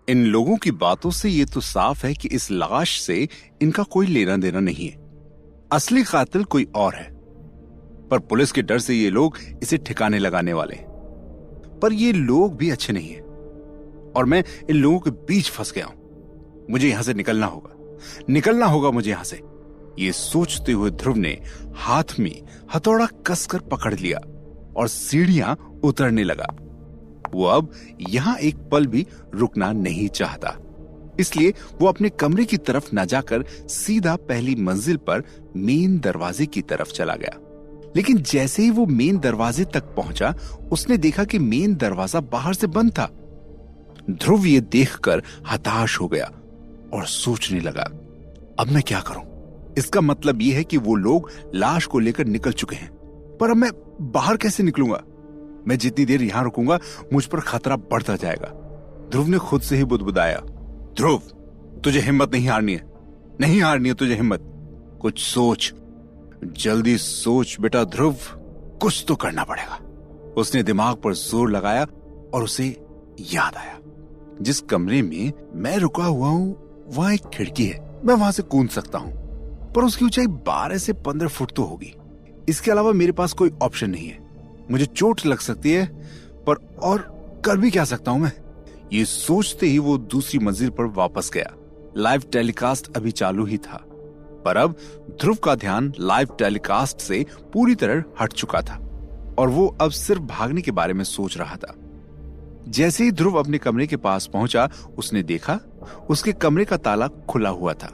इन लोगों की बातों से ये तो साफ है कि इस लाश से इनका कोई लेना देना नहीं है। असली कातिल कोई और है, पर पुलिस के डर से ये लोग इसे ठिकाने लगाने वाले हैं। पर ये लोग भी अच्छे नहीं हैं और मैं इन लोगों के बीच फंस गया हूं। मुझे यहां से निकलना होगा मुझे यहां से। ये सोचते हुए ध्रुव ने हाथ में हथौड़ा कसकर पकड़ लिया और सीढ़ियां उतरने लगा। वो अब यहां एक पल भी रुकना नहीं चाहता, इसलिए वो अपने कमरे की तरफ न जाकर सीधा पहली मंजिल पर मेन दरवाजे की तरफ चला गया। लेकिन जैसे ही वो मेन दरवाजे तक पहुंचा, उसने देखा कि मेन दरवाजा बाहर से बंद था। ध्रुव ये देखकर हताश हो गया और सोचने लगा, अब मैं क्या करूं? इसका मतलब ये है कि वो लोग लाश को लेकर निकल चुके हैं, पर अब मैं बाहर कैसे निकलूंगा? मैं जितनी देर यहां रुकूंगा मुझ पर खतरा बढ़ता जाएगा। ध्रुव ने खुद से ही बुदबुदाया, ध्रुव, तुझे हिम्मत नहीं हारनी है तुझे हिम्मत। कुछ सोच, जल्दी सोच बेटा ध्रुव, कुछ तो करना पड़ेगा। उसने दिमाग पर जोर लगाया और उसे याद आया, जिस कमरे में मैं रुका हुआ हूं वहां एक खिड़की है। मैं वहां से कूद सकता हूं, पर उसकी ऊंचाई 12 से 15 फुट तो होगी। इसके अलावा मेरे पास कोई ऑप्शन नहीं है। मुझे चोट लग सकती है, पर और कर भी क्या सकता हूं मैं? ये सोचते ही वो दूसरी मंजिल पर वापस गया। लाइव टेलीकास्ट अभी चालू ही था, पर अब ध्रुव का ध्यान लाइव टेलीकास्ट से पूरी तरह हट चुका था और वो अब सिर्फ भागने के बारे में सोच रहा था। जैसे ही ध्रुव अपने कमरे के पास पहुंचा, उसने देखा उसके कमरे का ताला खुला हुआ था।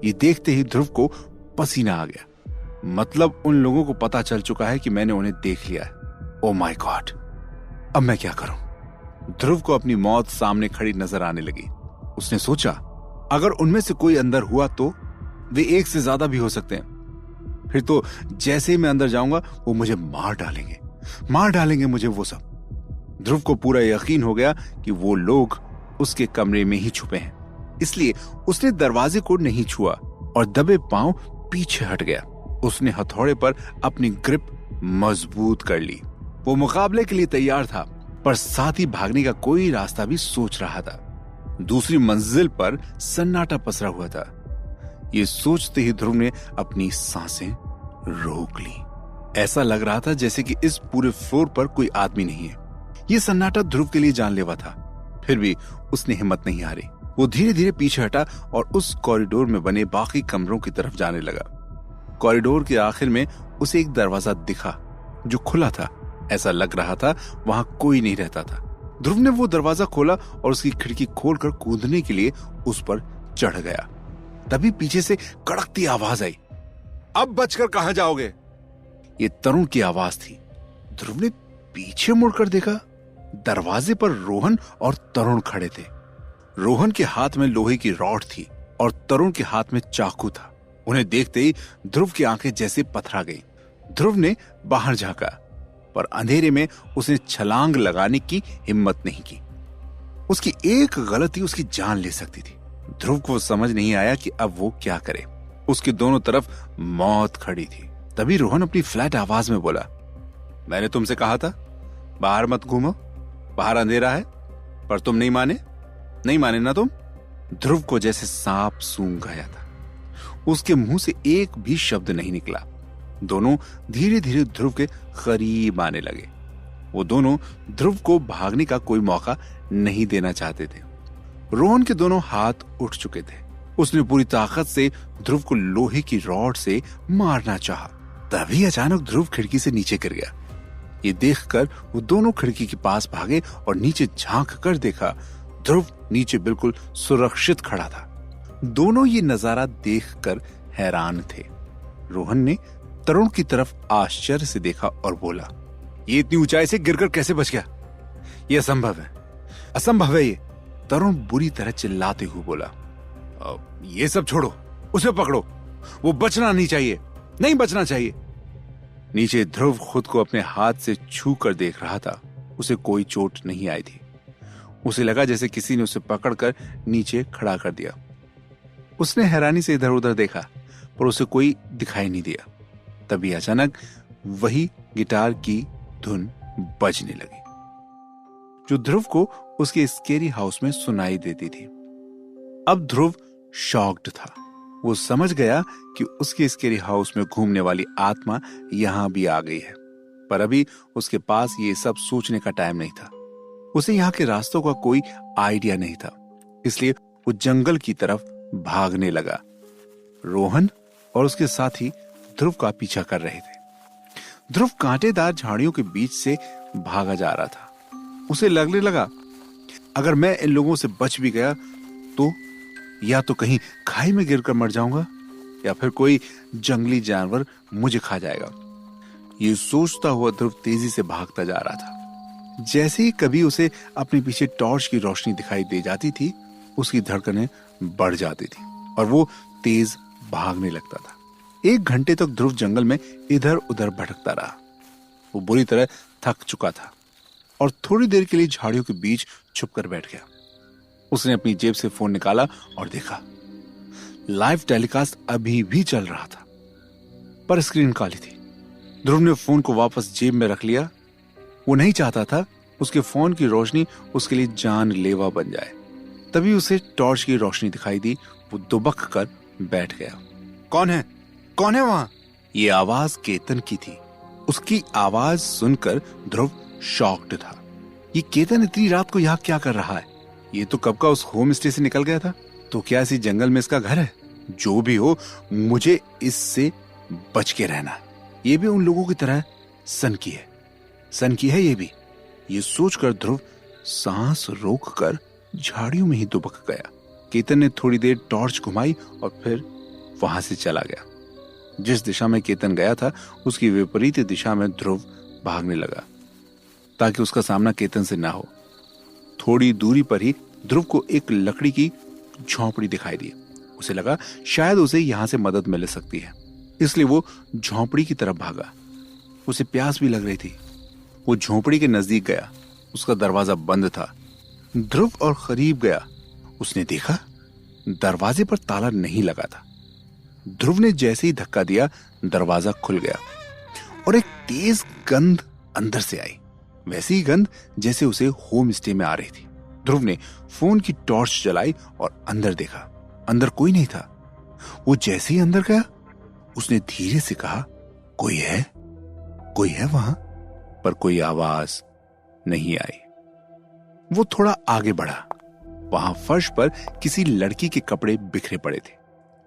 ये देखते ही ध्रुव को पसीना आ गया। मतलब उन लोगों को पता चल चुका है कि मैंने उन्हें देख लिया है। ओ माय गॉड, अब मैं क्या करूं? ध्रुव को अपनी मौत सामने खड़ी नजर आने लगी। उसने सोचा, अगर उनमें से कोई अंदर हुआ तो वे एक से ज्यादा भी हो सकते हैं। फिर तो जैसे ही मैं अंदर जाऊंगा वो मुझे मार डालेंगे मुझे वो सब। ध्रुव को पूरा यकीन हो गया कि वो लोग उसके कमरे में ही छुपे हैं, इसलिए उसने दरवाजे को नहीं छुआ और दबे पांव पीछे हट गया। उसने हथौड़े पर अपनी ग्रिप मजबूत कर ली। वो मुकाबले के लिए तैयार था, पर साथ ही भागने का कोई रास्ता भी सोच रहा था। दूसरी मंजिल पर सन्नाटा पसरा हुआ था। ये सोचते ही ध्रुव ने अपनी सांसें रोक ली। ऐसा लग रहा था जैसे कि इस पूरे फ्लोर पर कोई आदमी नहीं है। ये सन्नाटा ध्रुव के लिए जानलेवा था, फिर भी उसने हिम्मत नहीं हारी। वो धीरे धीरे पीछे हटा और उस कॉरिडोर में बने बाकी कमरों की तरफ जाने लगा। कॉरिडोर के आखिर में उसे एक दरवाजा दिखा जो खुला था। ऐसा लग रहा था वहां कोई नहीं रहता था। ध्रुव ने वो दरवाजा खोला और उसकी खिड़की खोलकर कूदने के लिए उस पर चढ़ गया। तभी पीछे से कड़कती आवाज आई, अब बचकर कहां जाओगे? ये तरुण की आवाज थी। ध्रुव ने पीछे मुड़कर देखा, दरवाजे पर रोहन और तरुण खड़े थे। रोहन के हाथ में लोहे की रॉड थी और तरुण के हाथ में चाकू था। उन्हें देखते ही ध्रुव की आंखें जैसे पथरा गई। ध्रुव ने बाहर झांका, पर अंधेरे में उसने छलांग लगाने की हिम्मत नहीं की। उसकी एक गलती उसकी जान ले सकती थी। ध्रुव को समझ नहीं आया कि अब वो क्या करे। उसके दोनों तरफ मौत खड़ी थी। तभी रोहन अपनी फ्लैट आवाज में बोला, मैंने तुमसे कहा था बाहर मत घूमो, बाहर अंधेरा है, पर तुम नहीं माने ना तुम। ध्रुव को जैसे सांप सूंघ गया था। उसके मुंह से एक भी शब्द नहीं निकला। दोनों धीरे धीरे ध्रुव के करीब आने लगे। वो दोनों ध्रुव को भागने का कोई मौका नहीं देना चाहते थे। रोहन के दोनों हाथ उठ चुके थे। उसने पूरी ताकत से ध्रुव को लोहे की रॉड से मारना चाहा। तभी अचानक ध्रुव खिड़की से नीचे गिर गया। ये देखकर वो दोनों खिड़की के पास भागे और नीचे झांक कर देखा, ध्रुव नीचे बिल्कुल सुरक्षित खड़ा था। दोनों ये नजारा देखकर हैरान थे। रोहन ने तरुण की तरफ आश्चर्य से देखा और बोला, ये इतनी ऊंचाई से गिरकर कैसे बच गया? ये असंभव है ये। तरुण बुरी तरह चिल्लाते हुए बोला, ये सब छोड़ो, उसे पकड़ो, वो नहीं बचना चाहिए। नीचे ध्रुव खुद को अपने हाथ से छू कर देख रहा था। उसे कोई चोट नहीं आई थी। उसे लगा जैसे किसी ने उसे पकड़कर नीचे खड़ा कर दिया। उसने हैरानी से इधर उधर देखा, पर उसे कोई दिखाई नहीं दिया। तभी अचानक वही गिटार की धुन बजने लगी। जो ध्रुव को उसके स्केरी हाउस में सुनाई देती थी। अब ध्रुव शॉक्ड था। वो समझ गया कि उसके स्केरी हाउस में घूमने वाली आत्मा यहां भी आ गई है, पर अभी उसके पास ये सब सोचने का टाइम नहीं था। उसे यहाँ के रास्तों का कोई आइडिया नहीं था, इसलिए वो जंगल की तरफ भागने लगा। रोहन और उसके साथी ध्रुव का पीछा कर रहे थे। ध्रुव कांटेदार झाड़ियों के बीच से भागा जा रहा था। उसे लगने लगा, अगर मैं इन लोगों से बच भी गया तो या तो कहीं खाई में गिरकर मर जाऊंगा या फिर कोई जंगली जानवर मुझे खा जाएगा। ये सोचता हुआ ध्रुव तेजी से भागता जा रहा था। जैसे ही कभी उसे अपने पीछे टॉर्च की रोशनी दिखाई दे जाती थी, उसकी धड़कनें बढ़ जाती थी और वो तेज भागने लगता था। 1 घंटे तक ध्रुव जंगल में इधर उधर भटकता रहा। वो बुरी तरह थक चुका था और थोड़ी देर के लिए झाड़ियों के बीच छुपकर बैठ गया। उसने अपनी जेब से फोन निकाला और देखा, लाइव टेलीकास्ट अभी भी चल रहा था, पर स्क्रीन काली थी। ध्रुव ने फोन को वापस जेब में रख लिया। वो नहीं चाहता था उसके फोन की रोशनी उसके लिए जानलेवा बन जाए। तभी उसे टॉर्च की रोशनी दिखाई दी। वो दुबक कर बैठ गया। कौन है? कौन है वहां? ये आवाज केतन की थी। उसकी आवाज सुनकर ध्रुव शॉक्ड था। ये केतन इतनी रात को यहाँ क्या कर रहा है? ये तो कब का उस होम स्टे से निकल गया था। तो क्या इसी जंगल में इसका घर है? जो भी हो, मुझे इससे बच के रहना है। ये भी उन लोगों की तरह सनकी है ये भी। ये सोचकर ध्रुव सांस रोककर झाड़ियों में ही दुबक गया। केतन ने थोड़ी देर टॉर्च घुमाई और फिर वहां से चला गया। जिस दिशा में केतन गया था उसकी विपरीत दिशा में ध्रुव भागने लगा ताकि उसका सामना केतन से ना हो। थोड़ी दूरी पर ही ध्रुव को एक लकड़ी की झोंपड़ी दिखाई दी। उसे लगा शायद उसे यहां से मदद मिल सकती है, इसलिए वो झोंपड़ी की तरफ भागा। उसे प्यास भी लग रही थी। वो झोंपड़ी के नजदीक गया। उसका दरवाजा बंद था। ध्रुव और करीब गया। उसने देखा दरवाजे पर ताला नहीं लगा था। ध्रुव ने जैसे ही धक्का दिया, दरवाजा खुल गया और एक तेज गंध अंदर से आई, वैसी ही गंध जैसे उसे होम स्टे में आ रही थी। ध्रुव ने फोन की टॉर्च जलाई और अंदर देखा। अंदर कोई नहीं था। वो जैसे ही अंदर गया, उसने धीरे से कहा, कोई है वहां? पर कोई आवाज नहीं आई। वो थोड़ा आगे बढ़ा। वहां फर्श पर किसी लड़की के कपड़े बिखरे पड़े थे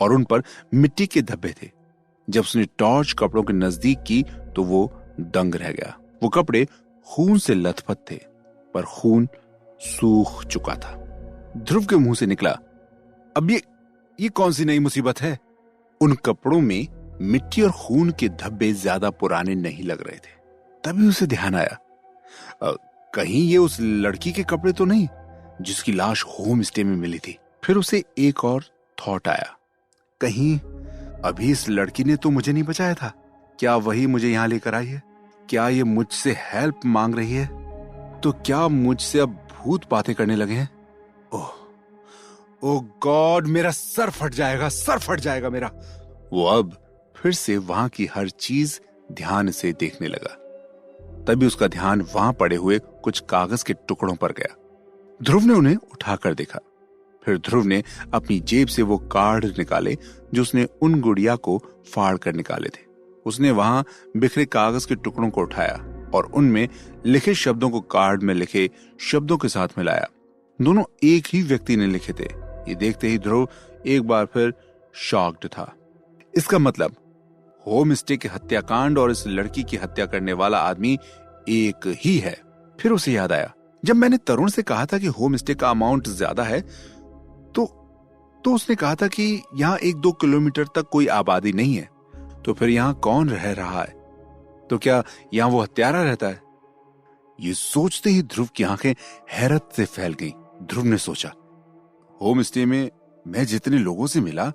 और उन पर मिट्टी के धब्बे थे। जब उसने टॉर्च कपड़ों के नजदीक की तो वो दंग रह गया। वो कपड़े खून से लथपथ थे, पर खून सूख चुका था। ध्रुव के मुंह से निकला, अब ये कौन सी नई मुसीबत है? उन कपड़ों में मिट्टी और खून के धब्बे ज्यादा पुराने नहीं लग रहे थे। तभी उसे ध्यान आया, कहीं ये उस लड़की के कपड़े तो नहीं जिसकी लाश होम स्टे में मिली थी। फिर उसे एक और थॉट आया, कहीं अभी इस लड़की ने तो मुझे नहीं बचाया था। क्या वही मुझे यहां लेकर आई है? क्या ये मुझसे हेल्प मांग रही है? तो क्या मुझसे अब भूत बातें करने लगे हैं? ओह गॉड, मेरा सर फट जाएगा मेरा। वो अब फिर से वहां की हर चीज ध्यान से देखने लगा। तभी उसका ध्यान वहां पड़े हुए कुछ कागज के टुकड़ों पर गया। ध्रुव ने उन्हें उठाकर देखा। फिर ध्रुव ने अपनी जेब से वो कार्ड निकाले जो उसने उन गुड़िया को फाड़ कर निकाले थे। उसने वहां बिखरे कागज के टुकड़ों को उठाया और उनमें लिखे शब्दों को कार्ड में लिखे शब्दों के साथ मिलाया। दोनों एक ही व्यक्ति ने लिखे थे। ये देखते ही ध्रुव एक बार फिर शॉक्ड था। इसका मतलब होम स्टे के हत्याकांड और इस लड़की की हत्या करने वाला आदमी एक ही है। फिर उसे याद आया, जब मैंने तरुण से कहा था कि होम स्टे का अमाउंट ज्यादा है तो उसने कहा था कि यहाँ 1-2 किलोमीटर तक कोई आबादी नहीं है। तो फिर यहाँ कौन रह रहा है? तो क्या यहाँ वो हत्यारा रहता है? ये सोचते ही ध्रुव की आंखें हैरत से फैल गईं। ध्रुव ने सोचा, होम स्टे में मैं जितने लोगों से मिला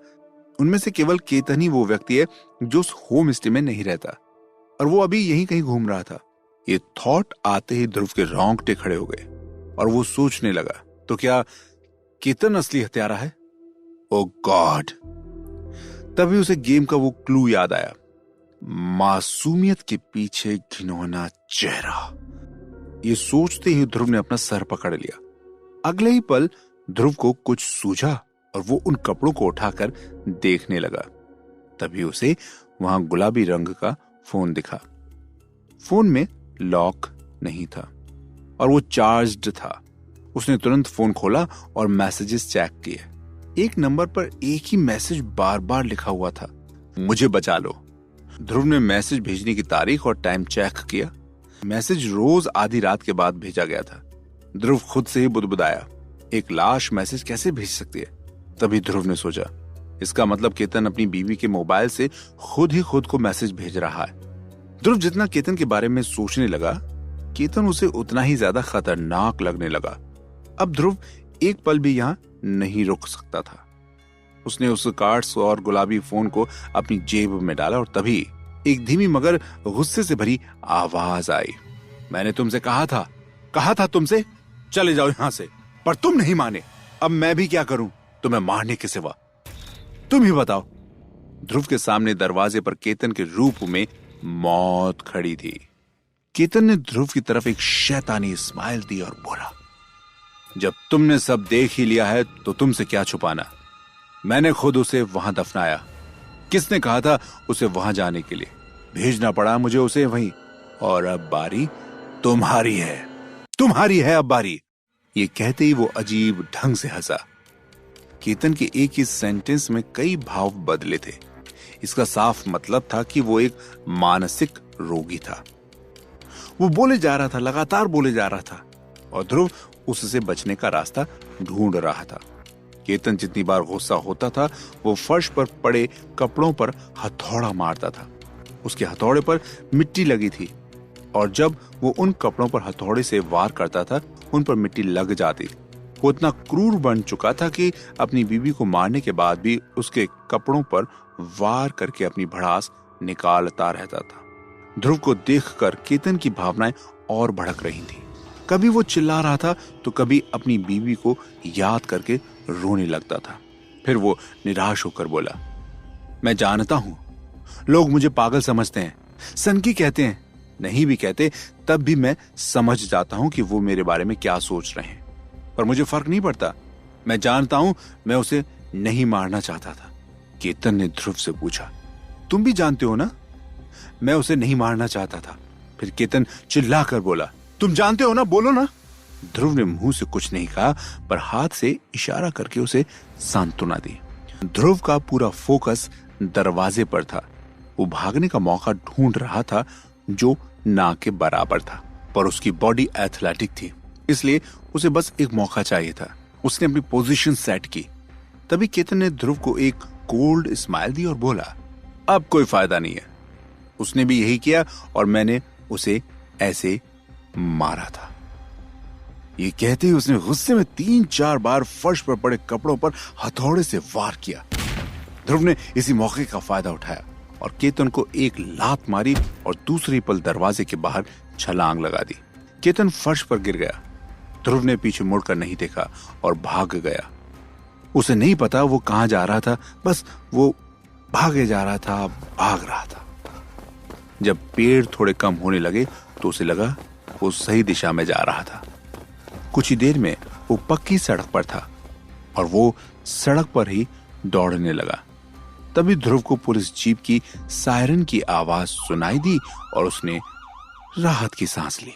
उनमें से केवल केतन ही वो व्यक्ति है जो उस होम स्टे में नहीं रहता और वो अभी यहीं कहीं घूम रहा था। ये थॉट आते ही ध्रुव के रोंगटे खड़े हो गए और वो सोचने लगा, तो क्या केतन असली हत्यारा है? ओ गॉड! तभी उसे गेम का वो क्लू याद आया, मासूमियत के पीछे घिनौना चेहरा। ये सोचते ही ध्रुव ने अपना सर पकड़ लिया। अगले ही पल ध्रुव को कुछ सूझा और वो उन कपड़ों को उठाकर देखने लगा। तभी उसे वहां गुलाबी रंग का फोन दिखा। फोन में लॉक नहीं था और वो चार्ज्ड था। उसने तुरंत फोन खोला और मैसेजेस चेक किए। एक नंबर पर एक ही मैसेज बार बार लिखा हुआ था, मुझे बचा लो। ध्रुव ने मैसेज भेजने की तारीख और टाइम चेक किया। मैसेज रोज आधी रात के बाद भेजा गया था। ध्रुव खुद से ही बुदबुदाया, एक लाश मैसेज कैसे भेज सकती है? तभी ध्रुव ने सोचा, इसका मतलब केतन अपनी बीवी के मोबाइल से खुद ही खुद को मैसेज भेज रहा है। ध्रुव जितना केतन के बारे में सोचने लगा, केतन उसे उतना ही ज्यादा खतरनाक लगने लगा। अब ध्रुव एक पल भी यहां नहीं रुक सकता था। उसने उस कार्ड्स और गुलाबी फोन को अपनी जेब में डाला और तभी एक धीमी मगर गुस्से से भरी आवाज आई, मैंने तुमसे कहा था तुमसे, चले जाओ यहां से, पर तुम नहीं माने। अब मैं भी क्या करूं तुम्हें मारने के सिवा? तुम ही बताओ। ध्रुव के सामने दरवाजे पर केतन के रूप में मौत खड़ी थी। केतन ने ध्रुव की तरफ एक शैतानी स्माइल दी और बोला, जब तुमने सब देख ही लिया है तो तुमसे क्या छुपाना? मैंने खुद उसे वहां दफनाया। किसने कहा था उसे वहां जाने के लिए? भेजना पड़ा मुझे उसे वहीं। और अब बारी तुम्हारी है अब बारी। ये कहते ही वो अजीब ढंग से हंसा। केतन के एक ही सेंटेंस में कई भाव बदले थे। इसका साफ मतलब था कि वो एक मानसिक रोगी था। वो बोले जा रहा था, लगातार बोले जा रहा था और ध्रुव उससे बचने का रास्ता ढूंढ रहा था। केतन जितनी बार गुस्सा होता था वो फर्श पर पड़े कपड़ों पर हथौड़ा मारता था। उसके हथौड़े पर मिट्टी लगी थी और जब वो उन कपड़ों पर हथौड़े से वार करता था उन पर मिट्टी लग जाती। वो इतना क्रूर बन चुका था कि अपनी बीवी को मारने के बाद भी उसके कपड़ों पर वार करके अपनी भड़ास निकालता रहता था। ध्रुव को देखकर केतन की भावनाएं और भड़क रही थी। कभी वो चिल्ला रहा था तो कभी अपनी बीवी को याद करके रोने लगता था। फिर वो निराश होकर बोला, मैं जानता हूं लोग मुझे पागल समझते हैं, सनकी कहते हैं, नहीं भी कहते तब भी मैं समझ जाता हूं कि वो मेरे बारे में क्या सोच रहे हैं, पर मुझे फर्क नहीं पड़ता। मैं जानता हूं मैं उसे नहीं मारना चाहता था। केतन ने ध्रुव से पूछा, तुम भी जानते हो ना? मैं उसे नहीं मारना चाहता था। फिर केतन चिल्लाकर बोला, तुम जानते हो ना, बोलो ना। ध्रुव ने मुंह से कुछ नहीं कहा पर हाथ से इशारा करके उसे सांत्वना दी। ध्रुव का पूरा फोकस दरवाजे पर था। वो भागने का मौका ढूंढ रहा था जो ना के बराबर था, पर उसकी बॉडी एथलेटिक थी, इसलिए उसे बस एक मौका चाहिए था। उसने अपनी पोजीशन सेट की। तभी केतन ने ध्रुव को एक कोल्ड स्माइल दी और बोला, अब कोई फायदा नहीं है। उसने भी यही किया और मैंने उसे ऐसे मारा था। ये कहते ही उसने गुस्से में 3-4 बार फर्श पर पड़े कपड़ों पर हथौड़े से वार किया। ध्रुव ने इसी मौके का फायदा उठाया और केतन को एक लात मारी और दूसरी पल दरवाजे के बाहर छलांग लगा दी। केतन फर्श पर गिर गया। ध्रुव ने पीछे मुड़कर नहीं देखा और भाग गया। उसे नहीं पता वो कहां जा रहा था, बस वो भाग रहा था। जब पेड़ थोड़े कम होने लगे तो उसे लगा वो सही दिशा में जा रहा था। कुछ ही देर में वो पक्की सड़क पर था और वो सड़क पर ही दौड़ने लगा। तभी ध्रुव को पुलिस जीप की सायरन की आवाज सुनाई दी और उसने राहत की सांस ली।